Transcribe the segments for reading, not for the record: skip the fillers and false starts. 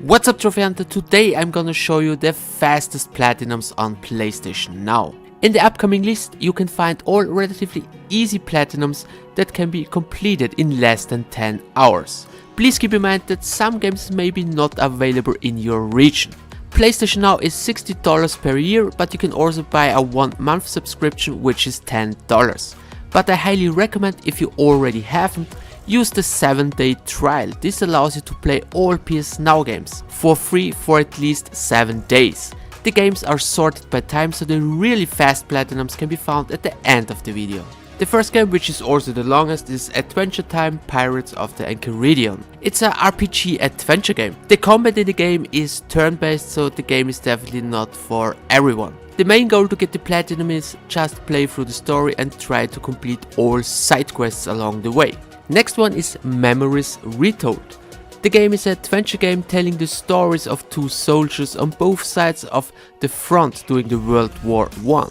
What's up, Trophy Hunter? Today I'm gonna show you the fastest platinums on PlayStation Now. In the upcoming list you can find all relatively easy platinums that can be completed in less than 10 hours. Please keep in mind that some games may be not available in your region. PlayStation Now is $60 per year, but you can also buy a 1-month subscription which is $10. But I highly recommend, if you already haven't, use the 7-day trial. This allows you to play all PS Now games for free for at least 7 days. The games are sorted by time, so the really fast platinums can be found at the end of the video. The first game, which is also the longest, is Adventure Time Pirates of the Enchiridion. It's a RPG adventure game. The combat in the game is turn-based, so the game is definitely not for everyone. The main goal to get the platinum is just play through the story and try to complete all side quests along the way. Next one is Memories Retold. The game is an adventure game telling the stories of two soldiers on both sides of the front during the World War I.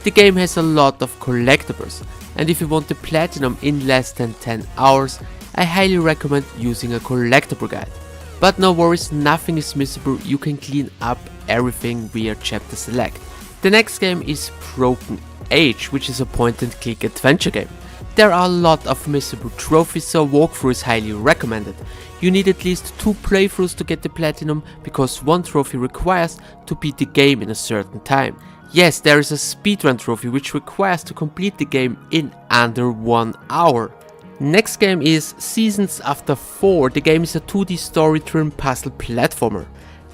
The game has a lot of collectibles, and if you want the platinum in less than 10 hours, I highly recommend using a collectible guide. But no worries, nothing is missable, you can clean up everything via chapter select. The next game is Broken Age, which is a point-and-click adventure game. There are a lot of missable trophies, so a walkthrough is highly recommended. You need at least 2 playthroughs to get the platinum, because 1 trophy requires to beat the game in a certain time. Yes, there is a speedrun trophy which requires to complete the game in under 1 hour. Next game is Seasons After 4. The game is a 2D story-driven puzzle platformer.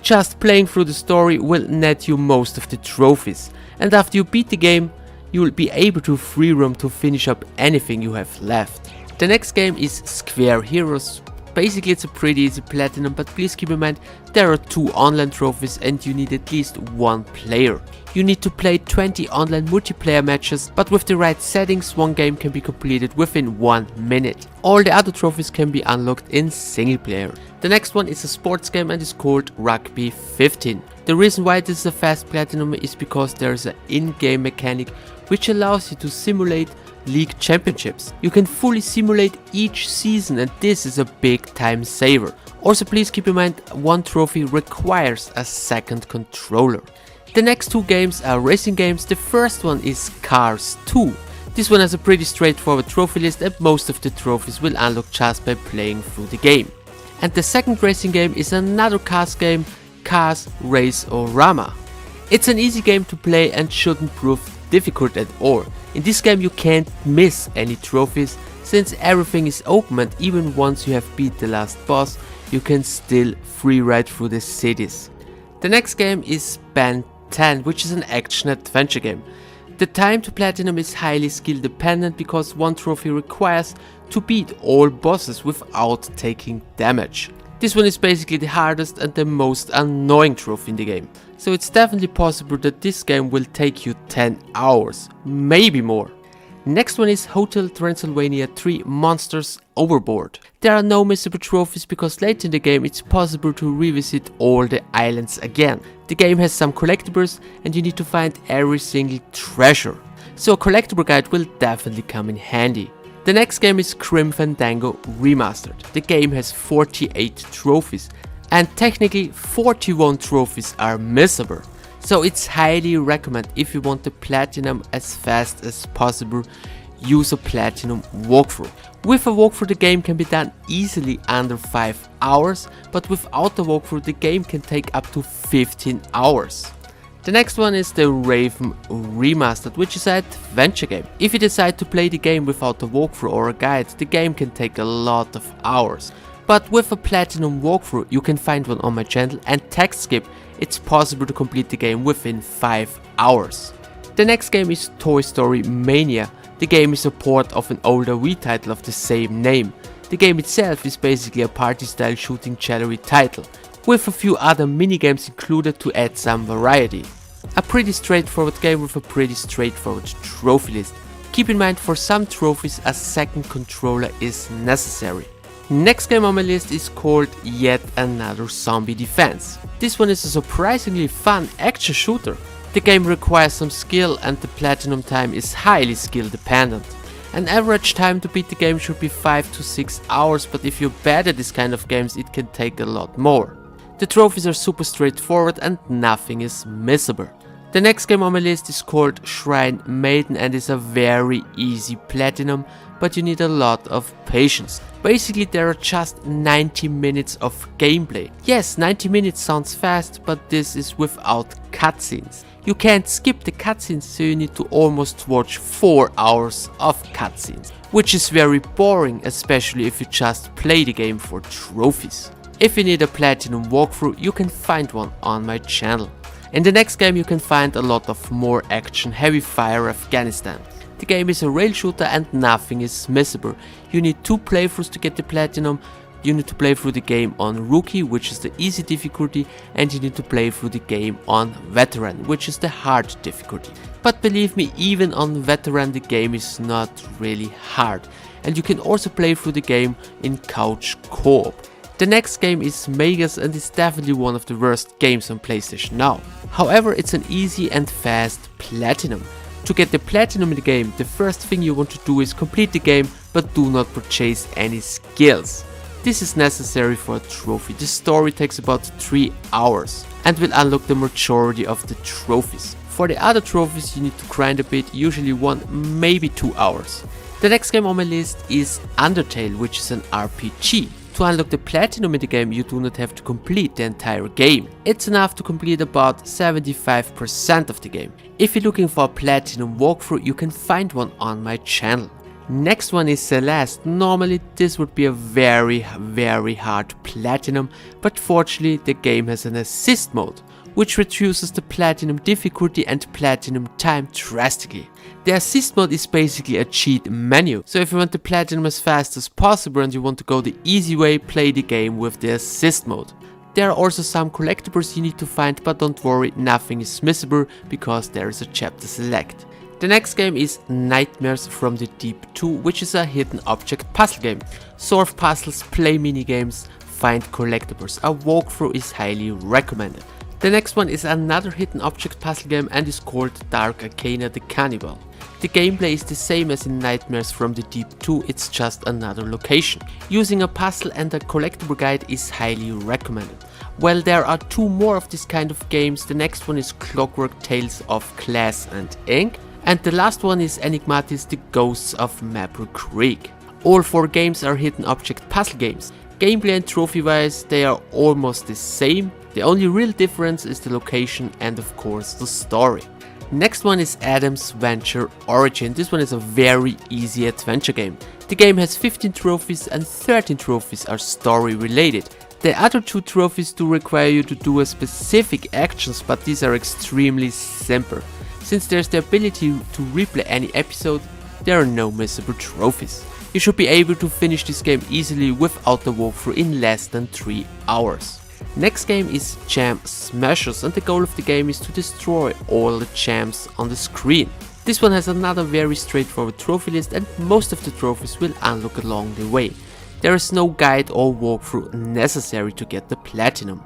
Just playing through the story will net you most of the trophies, and after you beat the game, you will be able to free roam to finish up anything you have left. The next game is Square Heroes. Basically it's a pretty easy platinum, but please keep in mind there are 2 online trophies and you need at least 1 player. You need to play 20 online multiplayer matches, but with the right settings 1 game can be completed within 1 minute. All the other trophies can be unlocked in single player. The next one is a sports game and is called Rugby XV. The reason why this is a fast platinum is because there is an in-game mechanic which allows you to simulate league championships. You can fully simulate each season, and this is a big time saver. Also please keep in mind 1 trophy requires a second controller. The next 2 games are racing games. The first one is Cars 2. This one has a pretty straightforward trophy list and most of the trophies will unlock just by playing through the game. And the second racing game is another cars game, Cars Race-O-Rama. It's an easy game to play and shouldn't prove difficult at all. In this game you can't miss any trophies, since everything is open, and even once you have beat the last boss, you can still free ride through the cities. The next game is Ben 10, which is an action adventure game. The time to platinum is highly skill dependent, because 1 trophy requires to beat all bosses without taking damage. This one is basically the hardest and the most annoying trophy in the game, so it's definitely possible that this game will take you 10 hours, maybe more. Next one is Hotel Transylvania 3 Monsters Overboard. There are no missable trophies because later in the game it's possible to revisit all the islands again. The game has some collectibles and you need to find every single treasure, so a collectible guide will definitely come in handy. The next game is Grim Fandango Remastered. The game has 48 trophies and technically 41 trophies are missable. So it's highly recommended, if you want the platinum as fast as possible, use a platinum walkthrough. With a walkthrough the game can be done easily under 5 hours, but without the walkthrough the game can take up to 15 hours. The next one is the Raven Remastered, which is an adventure game. If you decide to play the game without a walkthrough or a guide, the game can take a lot of hours. But with a platinum walkthrough, you can find one on my channel, and text skip, it's possible to complete the game within 5 hours. The next game is Story Mania. The game is a port of an older Wii title of the same name. The game itself is basically a party style shooting gallery title, with a few other minigames included to add some variety. A pretty straightforward game with a pretty straightforward trophy list. Keep in mind, for some trophies a second controller is necessary. Next game on my list is called Yet Another Zombie Defense. This one is a surprisingly fun action shooter. The game requires some skill and the platinum time is highly skill dependent. An average time to beat the game should be 5 to 6 hours, but if you're bad at this kind of games it can take a lot more. The trophies are super straightforward and nothing is missable. The next game on my list is called Maiden and is a very easy platinum, but you need a lot of patience. Basically there are just 90 minutes of gameplay. Yes, 90 minutes sounds fast, but this is without cutscenes. You can't skip the cutscenes, so you need to almost watch 4 hours of cutscenes, which is very boring, especially if you just play the game for trophies. If you need a platinum walkthrough, you can find one on my channel. In the next game you can find a lot of more action, heavy fire Afghanistan. The game is a rail shooter and nothing is missable. You need 2 playthroughs to get the platinum. You need to play through the game on Rookie, which is the easy difficulty, and you need to play through the game on Veteran, which is the hard difficulty. But believe me, even on Veteran the game is not really hard, and you can also play through the game in couch co-op. The next game is Magus and is definitely one of the worst games on PlayStation now. However, it's an easy and fast platinum. To get the platinum in the game, the first thing you want to do is complete the game, but do not purchase any skills. This is necessary for a trophy. The story takes about 3 hours and will unlock the majority of the trophies. For the other trophies you need to grind a bit, usually 1, maybe 2 hours. The next game on my list is Undertale, which is an RPG. To unlock the platinum in the game you do not have to complete the entire game. It's enough to complete about 75% of the game. If you're looking for a platinum walkthrough you can find one on my channel. Next one is Celeste. Normally this would be a very hard platinum, but fortunately the game has an assist mode, which reduces the platinum difficulty and platinum time drastically. The assist mode is basically a cheat menu, so if you want the platinum as fast as possible and you want to go the easy way, play the game with the assist mode. There are also some collectibles you need to find, but don't worry, nothing is missable because there is a chapter select. The next game is Nightmares from the Deep 2, which is a hidden object puzzle game. Solve puzzles, play minigames, find collectibles. A walkthrough is highly recommended. The next one is another hidden object puzzle game and is called Dark Arcana the Cannibal. The gameplay is the same as in Nightmares from the Deep 2, it's just another location. Using a puzzle and a collectible guide is highly recommended. Well, there are 2 more of this kind of games. The next one is Clockwork Tales of Glass and Ink, and the last one is Enigmatis the Ghosts of Maple Creek. All 4 games are hidden object puzzle games. Gameplay and trophy wise they are almost the same. The only real difference is the location and of course the story. Next one is Adam's Venture Origin. This one is a very easy adventure game. The game has 15 trophies and 13 trophies are story related. The other 2 trophies do require you to do a specific actions, but these are extremely simple. Since there's the ability to replay any episode, there are no missable trophies. You should be able to finish this game easily without the walkthrough in less than 3 hours. Next game is Gem Smashers and the goal of the game is to destroy all the gems on the screen. This one has another very straightforward trophy list and most of the trophies will unlock along the way. There is no guide or walkthrough necessary to get the platinum.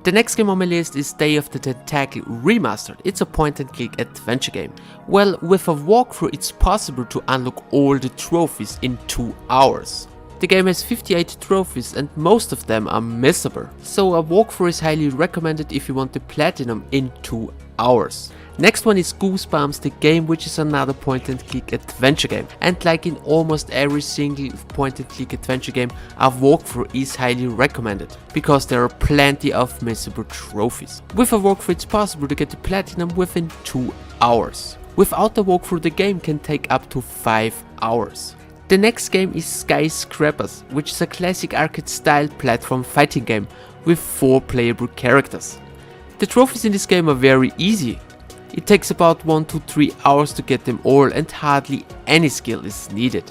The next game on my list is Day of the Tentacle Remastered. It's a point and click adventure game. Well, with a walkthrough it's possible to unlock all the trophies in 2 hours. The game has 58 trophies and most of them are missable, so a walkthrough is highly recommended if you want the platinum in 2 hours. Next one is Goosebumps the game, which is another point and click adventure game, and like in almost every single point and click adventure game, a walkthrough is highly recommended because there are plenty of missable trophies. With a walkthrough it's possible to get the platinum within 2 hours. Without the walkthrough the game can take up to 5 hours. The next game is Skyscrapers, which is a classic arcade style platform fighting game with 4 playable characters. The trophies in this game are very easy. It takes about 1 to 3 hours to get them all and hardly any skill is needed.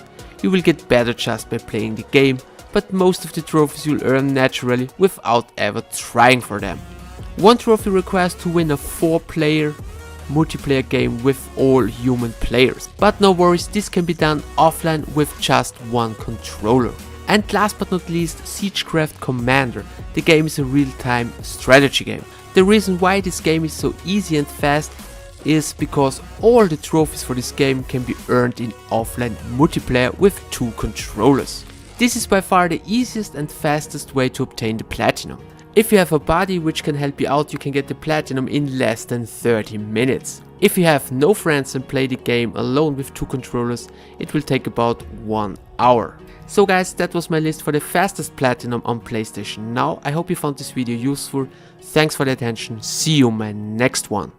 You will get better just by playing the game, but most of the trophies you'll earn naturally without ever trying for them. One trophy requires to win a 4-player multiplayer game with all human players, but no worries, this can be done offline with just 1 controller. And last but not least, Siegecraft Commander. The game is a real-time strategy game. The reason why this game is so easy and fast is because all the trophies for this game can be earned in offline multiplayer with 2 controllers. This is by far the easiest and fastest way to obtain the platinum. If you have a buddy which can help you out, you can get the platinum in less than 30 minutes. If you have no friends and play the game alone with 2 controllers, it will take about 1 hour. So guys, that was my list for the fastest platinum on PlayStation Now. I hope you found this video useful. Thanks for the attention. See you in my next one.